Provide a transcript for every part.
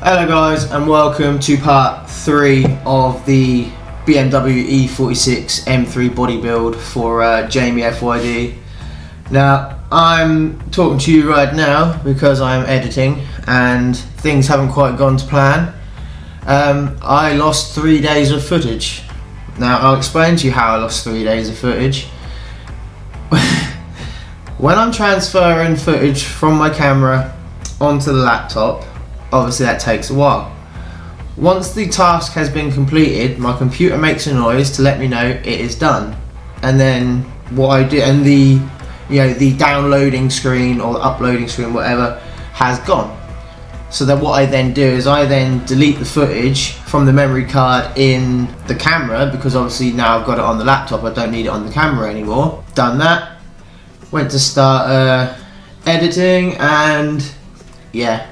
Hello guys and welcome to part 3 of the Bmw E46 M3 body build for Jamie FYD. Now I'm talking to you right now because I'm editing and things haven't quite gone to plan. I lost 3 days of footage. Now I'll explain to you how I lost 3 days of footage. When I'm transferring footage from my camera onto the laptop, obviously that takes a while. Once the task has been completed, my computer makes a noise to let me know it is done, and then what I do, and the downloading screen or the uploading screen, whatever, has gone. So that what I then do is I then delete the footage from the memory card in the camera, because obviously now I've got it on the laptop, I don't need it on the camera anymore. Done that, went to start editing, and yeah,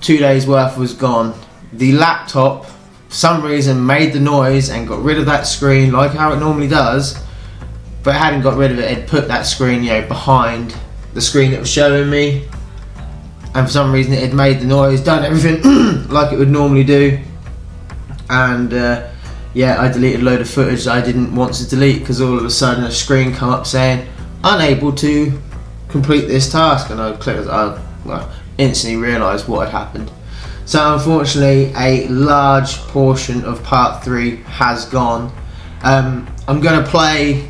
2 days worth was gone. The laptop for some reason made the noise and got rid of that screen like how it normally does, but it hadn't got rid of it. It put that screen behind the screen that was showing me, and for some reason it had made the noise, done everything like it would normally do, and yeah, I deleted a load of footage that I didn't want to delete because all of a sudden a screen come up saying unable to complete this task, and I clicked, well, instantly realised what had happened. So unfortunately a large portion of part 3 has gone. I'm going to play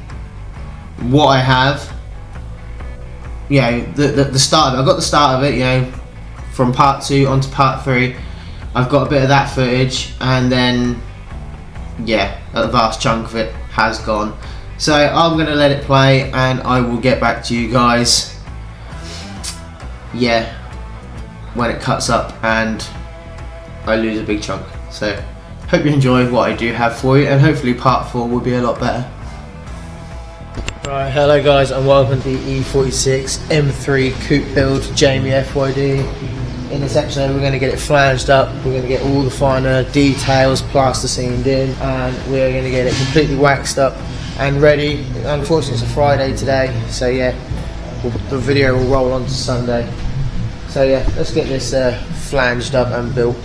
what I have, the start of it. I've got the start of it, from part 2 onto part 3. I've got a bit of that footage, and then yeah, a vast chunk of it has gone. So I'm going to let it play and I will get back to you guys when it cuts up and I lose a big chunk. So hope you enjoy what I do have for you, and hopefully part 4 will be a lot better. Right, hello guys and welcome to the E46 M3 coupe build Jamie FYD. In this episode we're going to get it flanged up, we're going to get all the finer details plasticined in, and we're going to get it completely waxed up and ready. Unfortunately it's a Friday today, so yeah, the video will roll on to Sunday. So yeah, let's get this flanged up and built.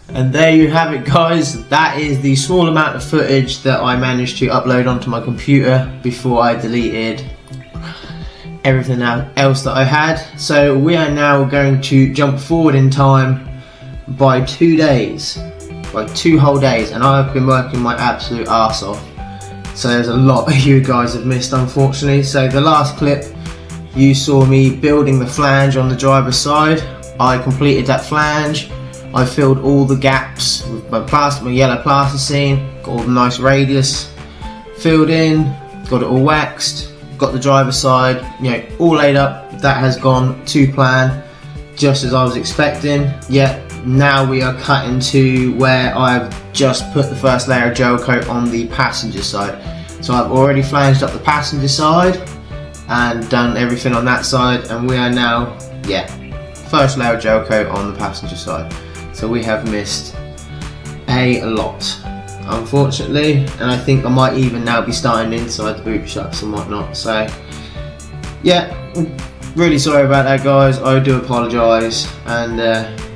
And there you have it guys, that is the small amount of footage that I managed to upload onto my computer before I deleted everything else that I had. So we are now going to jump forward in time by 2 days, by 2 whole days, and I've been working my absolute arse off. So there's a lot of you guys have missed, unfortunately. So the last clip you saw me building the flange on the driver's side. I completed that flange. I filled all the gaps with my yellow plasticine, got all the nice radius filled in, got it all waxed, got the driver's side, all laid up. That has gone to plan, just as I was expecting. Yet now we are cutting to where I've just put the first layer of gel coat on the passenger side. So I've already flanged up the passenger side and done everything on that side, and we are now, first layer of gel coat on the passenger side. So we have missed a lot, unfortunately, and I think I might even now be starting inside the boot shuts and whatnot. So yeah, really sorry about that guys, I do apologise, and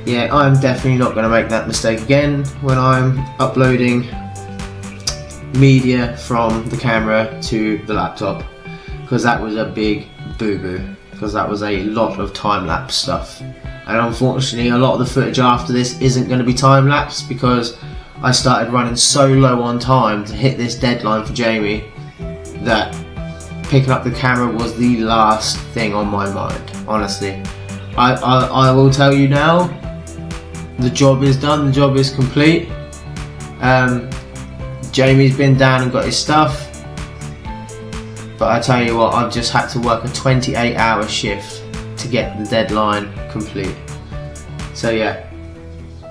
yeah, I'm definitely not going to make that mistake again when I'm uploading media from the camera to the laptop, because that was a big boo-boo, because that was a lot of time-lapse stuff. And unfortunately a lot of the footage after this isn't going to be time-lapse, because I started running so low on time to hit this deadline for Jamie that picking up the camera was the last thing on my mind, honestly. I will tell you now, the job is done, the job is complete. Jamie's been down and got his stuff, but I tell you what, I've just had to work a 28-hour shift to get the deadline complete. So yeah,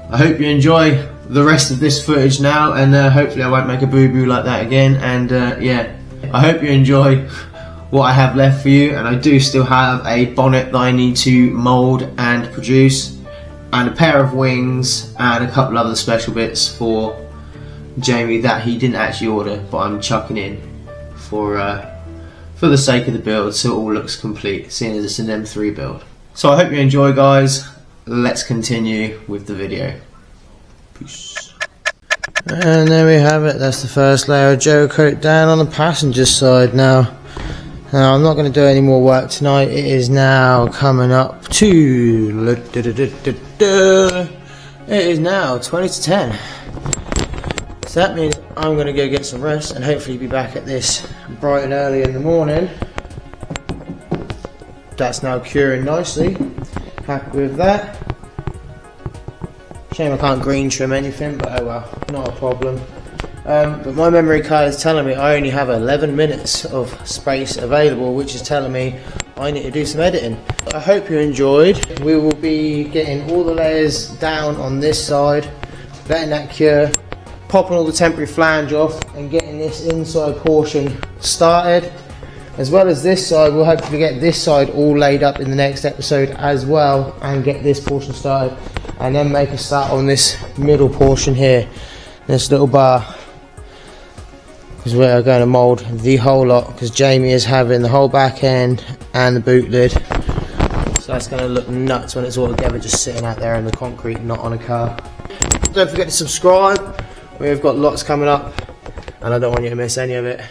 I hope you enjoy the rest of this footage now, and hopefully I won't make a boo-boo like that again. And yeah, I hope you enjoy what I have left for you. And I do still have a bonnet that I need to mould and produce, and a pair of wings and a couple other special bits for Jamie that he didn't actually order, but I'm chucking in for the sake of the build, so it all looks complete, seeing as it's an M3 build. So I hope you enjoy, guys. Let's continue with the video. Peace. And there we have it. That's the first layer of gel coat down on the passenger side. Now I'm not going to do any more work tonight. It is now coming up to it is now 20 to 10. So that means I'm going to go get some rest and hopefully be back at this bright and early in the morning. That's now curing nicely. Happy with that. Shame I can't green trim anything, but oh well, not a problem. But my memory card is telling me I only have 11 minutes of space available, which is telling me I need to do some editing. I hope you enjoyed. We will be getting all the layers down on this side, letting that cure, popping all the temporary flange off and getting this inside portion started. As well as this side, we'll hopefully get this side all laid up in the next episode as well, and get this portion started, and then make a start on this middle portion here, this little bar, because we're going to mould the whole lot, because Jamie is having the whole back end and the boot lid, so that's going to look nuts when it's all together, just sitting out there in the concrete, not on a car. Don't forget to subscribe. We've got lots coming up and I don't want you to miss any of it.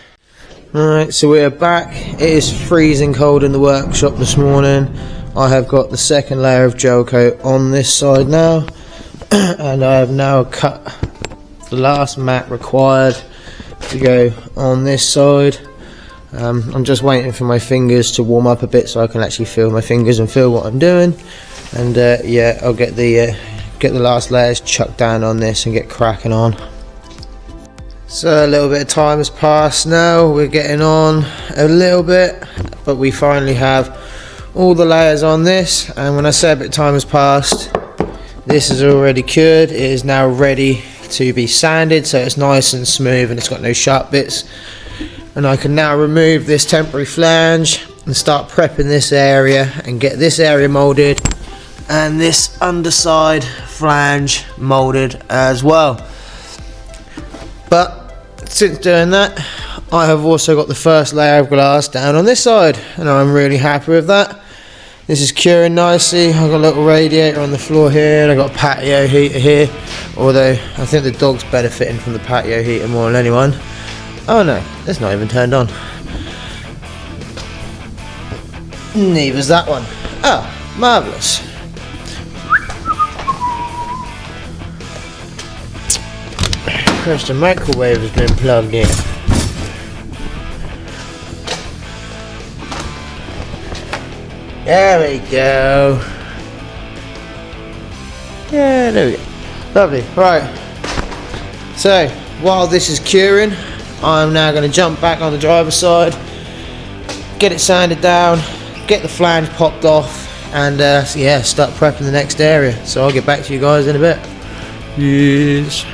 Alright, so we're back. It is freezing cold in the workshop this morning. I have got the second layer of gel coat on this side now, and I have now cut the last mat required to go on this side. I'm just waiting for my fingers to warm up a bit so I can actually feel my fingers and feel what I'm doing, and yeah, I'll get the last layers chucked down on this and get cracking on. So a little bit of time has passed now, we're getting on a little bit, but we finally have all the layers on this, and when I say a bit of time has passed, this is already cured. It is now ready to be sanded, so it's nice and smooth and it's got no sharp bits, and I can now remove this temporary flange and start prepping this area and get this area moulded and this underside flange moulded as well. But since doing that, I have also got the first layer of glass down on this side, and I'm really happy with that. This is curing nicely. I've got a little radiator on the floor here, and I've got a patio heater here, although I think the dog's benefiting from the patio heater more than anyone. Oh no, it's not even turned on. Neither's that one. Oh, marvellous. First, the microwave has been plugged in. There we go. Yeah, there we go. Lovely. Right. So, while this is curing, I'm now going to jump back on the driver's side, get it sanded down, get the flange popped off, and yeah, start prepping the next area. So I'll get back to you guys in a bit. Yes.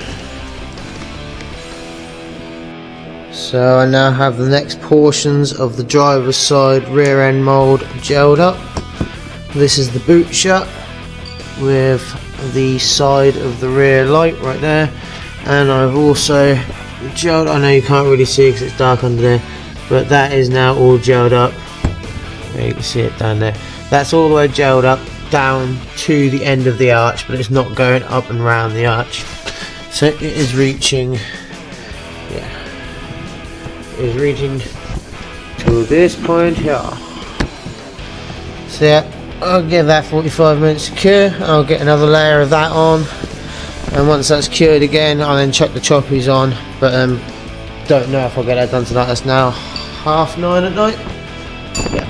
So I now have the next portions of the driver's side rear end mould gelled up. This is the boot shut with the side of the rear light right there, and I've also gelled, I know you can't really see because it's dark under there, but that is now all gelled up. There you can see it down there. That's all the way gelled up down to the end of the arch, but it's not going up and round the arch. So it is reaching, yeah, is reaching to this point here. So yeah, I'll give that 45 minutes to cure. I'll get another layer of that on, and once that's cured again, I'll then chuck the choppies on. But don't know if I'll get that done tonight. That's now 9:30 at night. Yeah,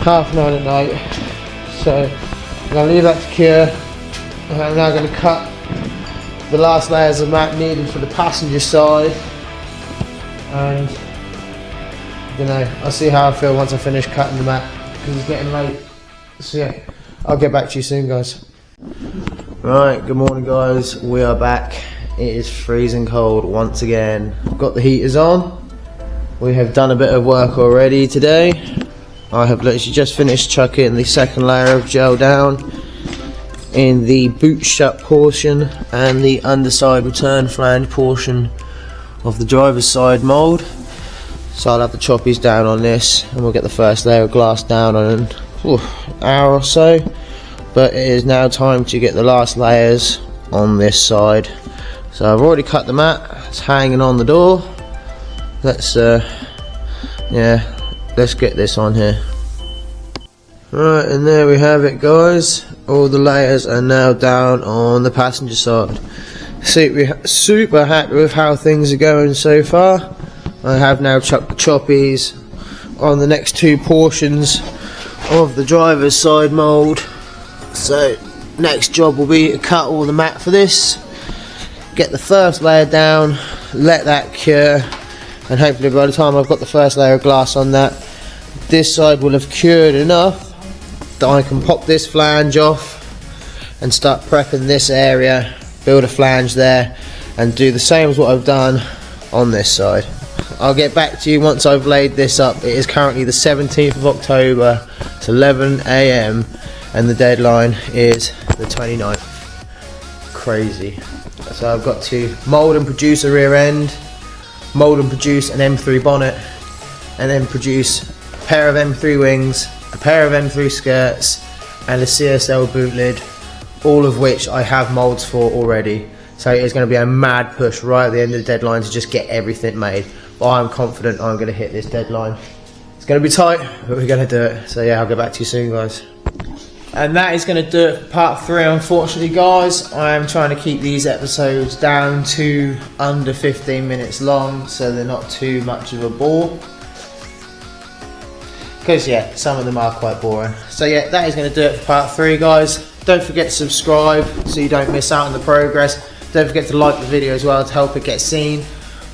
9:30 at night. So I'm going to leave that to cure. I'm now going to cut the last layers of mat needed for the passenger side, and I don't know, I'll see how I feel once I finish cutting the mat because it's getting late. So yeah, I'll get back to you soon, guys. Right, good morning guys, we are back. It is freezing cold once again. Got the heaters on. We have done a bit of work already today. I have literally just finished chucking the second layer of gel down in the boot shut portion and the underside return flange portion of the driver's side mould. So I'll have the choppies down on this, and we'll get the first layer of glass down on an hour or so. But it is now time to get the last layers on this side. So I've already cut the mat, it's hanging on the door. Let's let's get this on here. Right, and there we have it guys. All the layers are now down on the passenger side. Super happy with how things are going so far. I have now chucked the choppies on the next two portions of the driver's side mould. So next job will be to cut all the mat for this, get the first layer down, let that cure, and hopefully by the time I've got the first layer of glass on that, this side will have cured enough that I can pop this flange off and start prepping this area, build a flange there, and do the same as what I've done on this side. I'll get back to you once I've laid this up. It is currently the 17th of October, it's 11 AM, and the deadline is the 29th. Crazy. So I've got to mould and produce a rear end, mould and produce an M3 bonnet, and then produce a pair of M3 wings, a pair of M3 skirts, and a CSL boot lid, all of which I have moulds for already. So it's going to be a mad push right at the end of the deadline to just get everything made. But I'm confident I'm going to hit this deadline. It's going to be tight, but we're going to do it. So yeah, I'll get back to you soon guys. And that is going to do it for part 3, unfortunately guys. I am trying to keep these episodes down to under 15 minutes long, so they're not too much of a bore. Because yeah, some of them are quite boring. So yeah, that is going to do it for part 3 guys. Don't forget to subscribe so you don't miss out on the progress. Don't forget to like the video as well to help it get seen,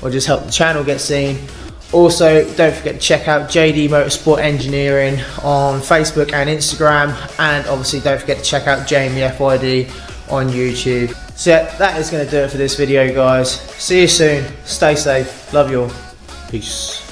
or just help the channel get seen. Also, don't forget to check out JD Motorsport Engineering on Facebook and Instagram, and obviously don't forget to check out Jamie FYD on YouTube. So yeah, that is going to do it for this video guys. See you soon, stay safe, love you all, peace.